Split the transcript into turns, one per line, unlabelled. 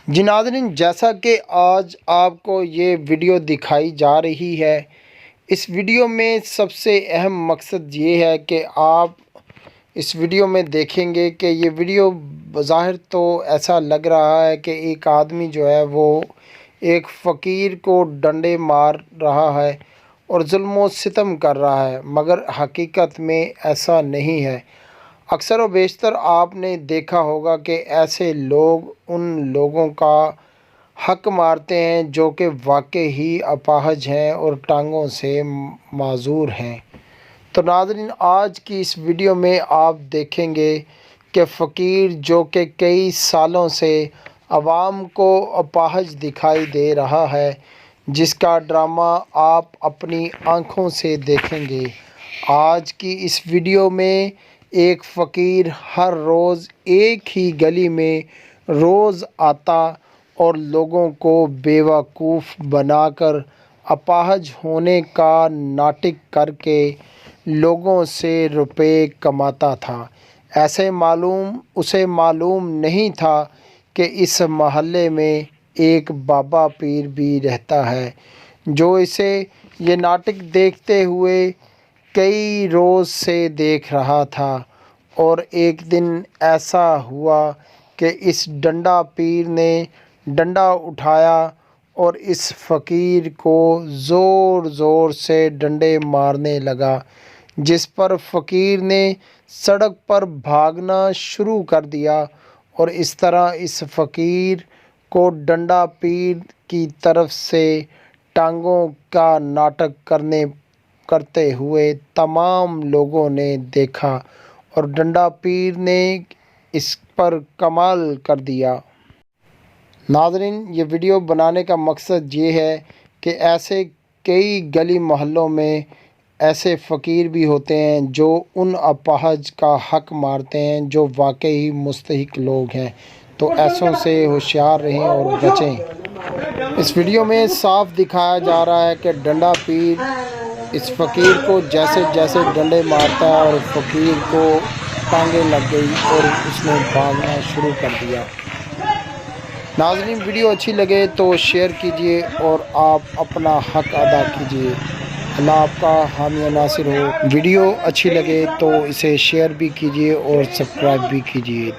جی ناظرین، جیسا کہ آج آپ کو یہ ویڈیو دکھائی جا رہی ہے، اس ویڈیو میں سب سے اہم مقصد یہ ہے کہ آپ اس ویڈیو میں دیکھیں گے کہ یہ ویڈیو بظاہر تو ایسا لگ رہا ہے کہ ایک آدمی جو ہے وہ ایک فقیر کو ڈنڈے مار رہا ہے اور ظلم و ستم کر رہا ہے، مگر حقیقت میں ایسا نہیں ہے۔ اکثر و بیشتر آپ نے دیکھا ہوگا کہ ایسے لوگ ان لوگوں کا حق مارتے ہیں جو کہ واقعی ہی اپاہج ہیں اور ٹانگوں سے معذور ہیں۔ تو ناظرین، آج کی اس ویڈیو میں آپ دیکھیں گے کہ فقیر جو کہ کئی سالوں سے عوام کو اپاہج دکھائی دے رہا ہے، جس کا ڈرامہ آپ اپنی آنکھوں سے دیکھیں گے۔ آج کی اس ویڈیو میں ایک فقیر ہر روز ایک ہی گلی میں روز آتا اور لوگوں کو بیوقوف بنا کر اپاہج ہونے کا ناٹک کر کے لوگوں سے روپے کماتا تھا۔ اسے معلوم نہیں تھا کہ اس محلے میں ایک بابا پیر بھی رہتا ہے جو اسے یہ ناٹک دیکھتے ہوئے کئی روز سے دیکھ رہا تھا، اور ایک دن ایسا ہوا کہ اس ڈنڈا پیر نے ڈنڈا اٹھایا اور اس فقیر کو زور زور سے ڈنڈے مارنے لگا، جس پر فقیر نے سڑک پر بھاگنا شروع کر دیا، اور اس طرح اس فقیر کو ڈنڈا پیر کی طرف سے ٹانگوں کا ناٹک کرتے ہوئے تمام لوگوں نے دیکھا، اور ڈنڈا پیر نے اس پر کمال کر دیا۔ ناظرین، یہ ویڈیو بنانے کا مقصد یہ ہے کہ ایسے کئی گلی محلوں میں ایسے فقیر بھی ہوتے ہیں جو ان اپاہج کا حق مارتے ہیں جو واقعی مستحق لوگ ہیں، تو ایسوں سے ہوشیار رہیں اور بچیں۔ اس ویڈیو میں صاف دکھایا جا رہا ہے کہ ڈنڈا پیر اس فقیر کو جیسے ڈنڈے مارتا ہے اور فقیر کو ٹانگیں لگ گئی اور اس نے بھاگنا شروع کر دیا۔ ناظرین، ویڈیو اچھی لگے تو شیئر کیجئے اور آپ اپنا حق ادا کیجئے۔ اللہ آپ کا حامی و ناصر ہو۔ ویڈیو اچھی لگے تو اسے شیئر بھی کیجئے اور سبسکرائب بھی کیجئے۔